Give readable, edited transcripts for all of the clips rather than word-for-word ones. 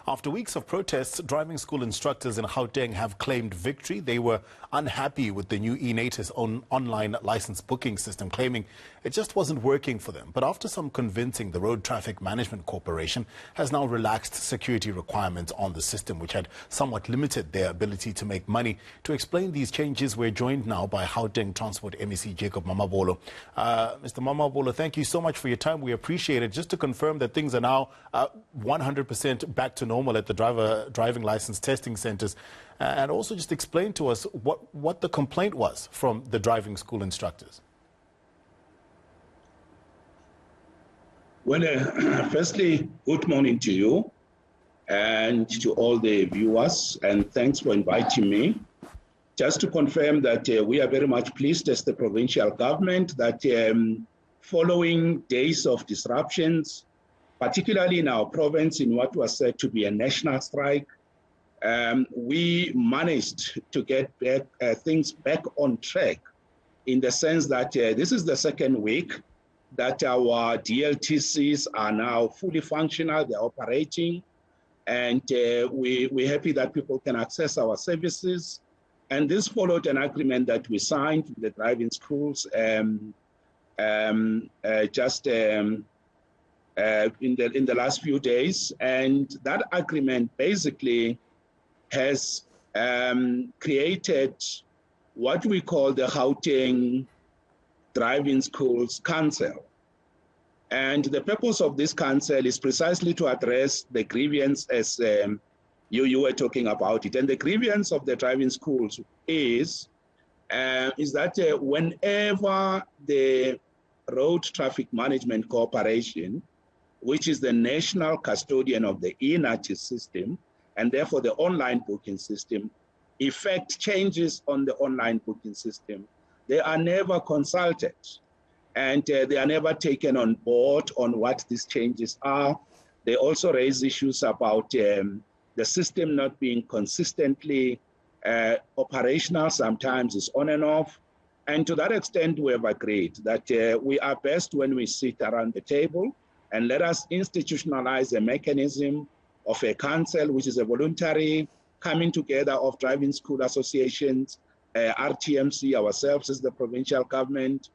After weeks of protests, driving school instructors in Gauteng have claimed victory. They were unhappy with the new eNatus online license booking system, claiming it just wasn't working for them. But after some convincing, the Road Traffic Management Corporation has now relaxed security requirements on the system, which had somewhat limited their ability to make money. To explain these changes, we're joined now by Gauteng Transport MEC Jacob Mamabolo. Mr. Mamabolo, thank you so much for your time. We appreciate it. Just to confirm that things are now 100% back to normal at the driving license testing centers, and also just explain to us what the complaint was from the driving school instructors. Well, firstly, good morning to you and to all the viewers, and thanks for inviting me. Just to confirm that we are very much pleased as the provincial government that following days of disruptions, particularly in our province in what was said to be a national strike, we managed to get things back on track in the sense that this is the second week that our DLTCs are now fully functional, they're operating, and we're happy that people can access our services. And this followed an agreement that we signed with the driving schools just in the last few days. And that agreement basically has created what we call the Gauteng Driving Schools Council. And the purpose of this council is precisely to address the grievance as you were talking about it. And the grievance of the driving schools is that whenever the Road Traffic Management Corporation, which is the national custodian of the eNatus system, and therefore the online booking system, effect changes on the online booking system, they are never consulted. And they are never taken on board on what these changes are. They also raise issues about the system not being consistently operational. Sometimes it's on and off. And to that extent, we have agreed that we are best when we sit around the table and let us institutionalize a mechanism of a council, which is a voluntary coming together of driving school associations, RTMC, ourselves as the provincial government,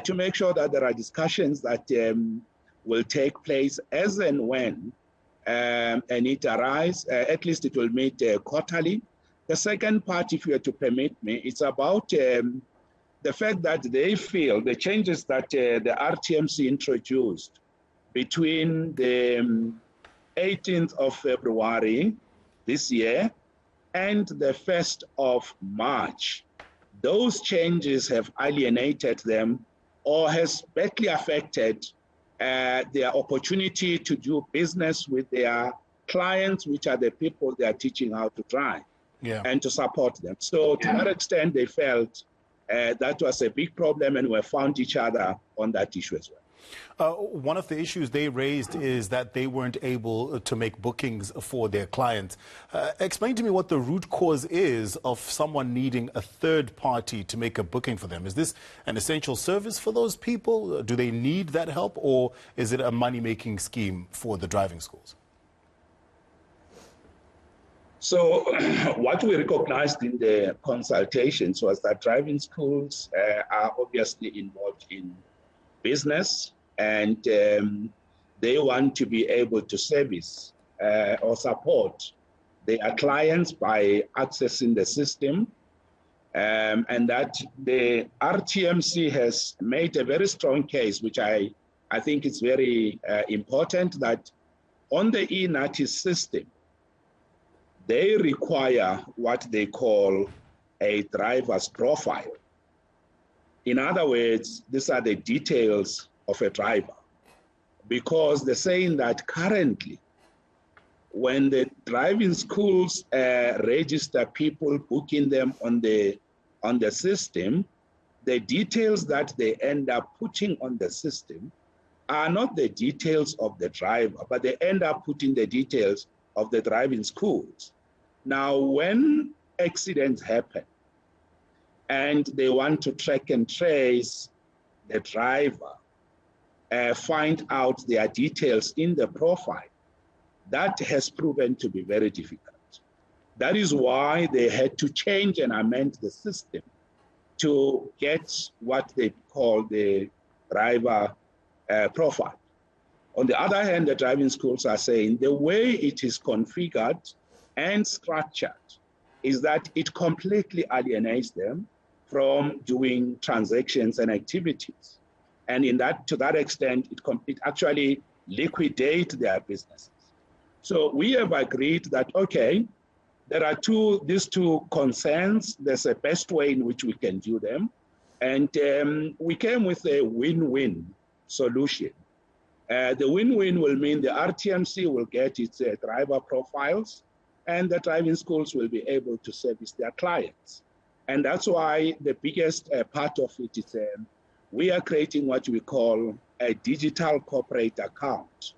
to make sure that there are discussions that will take place as and when a need arise. At least it will meet quarterly. The second part, if you are to permit me, it's about the fact that they feel the changes that the RTMC introduced between the 18th of February this year and the 1st of March, those changes have alienated them or has badly affected their opportunity to do business with their clients, which are the people they are teaching how to drive, and to support them. So to that extent, they felt that was a big problem, and we found each other on that issue as well. One of the issues they raised is that they weren't able to make bookings for their clients. Explain to me what the root cause is of someone needing a third party to make a booking for them. Is this an essential service for those people? Do they need that help, or is it a money-making scheme for the driving schools? So what we recognized in the consultations was that driving schools are obviously involved in business, and they want to be able to service or support their clients by accessing the system, and that the RTMC has made a very strong case, which I think is very important, that on the eNatus system, they require what they call a driver's profile. In other words, these are the details of a driver, because they're saying that currently, when the driving schools register people, booking them on the system, the details that they end up putting on the system are not the details of the driver, but they end up putting the details of the driving schools. Now, when accidents happen, and they want to track and trace the driver, find out their details in the profile, that has proven to be very difficult. That is why they had to change and amend the system to get what they call the driver profile. On the other hand, the driving schools are saying the way it is configured and structured is that it completely alienates them from doing transactions and activities. And to that extent, it actually liquidates their businesses. So we have agreed that, okay, there are these two concerns. There's a best way in which we can do them. And we came with a win-win solution. The win-win will mean the RTMC will get its driver profiles, and the driving schools will be able to service their clients. And that's why the biggest part of it is we are creating what we call a digital corporate account.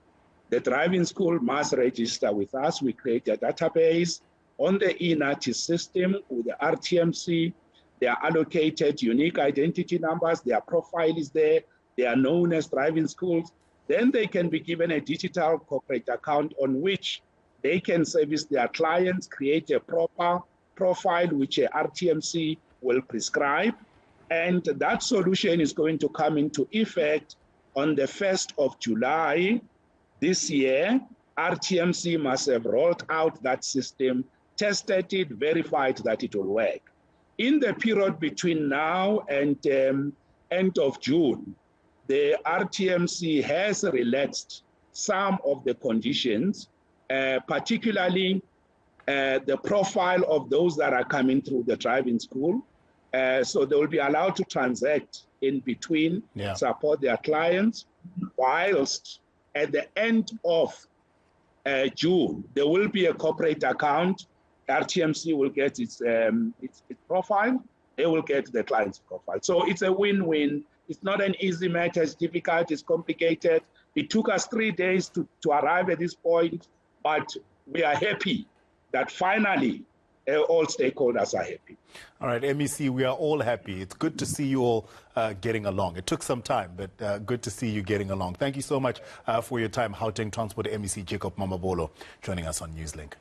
The driving school must register with us. We create a database on the e-notice system with the RTMC. They are allocated unique identity numbers. Their profile is there. They are known as driving schools. Then they can be given a digital corporate account on which they can service their clients, create a proper profile which a RTMC will prescribe. And that solution is going to come into effect on the 1st of July this year. RTMC must have rolled out that system, tested it, verified that it will work. In the period between now and end of June, the RTMC has relaxed some of the conditions, particularly the profile of those that are coming through the driving school. So they will be allowed to transact in between, support their clients, whilst at the end of June, there will be a corporate account. RTMC will get its profile. They will get the client's profile. So it's a win-win. It's not an easy matter. It's difficult. It's complicated. It took us 3 days to arrive at this point, but we are happy that finally all stakeholders are happy. All right, MEC, we are all happy. It's good to see you all getting along. It took some time, but good to see you getting along. Thank you so much for your time, Gauteng Transport MEC Jacob Mamabolo, joining us on Newslink.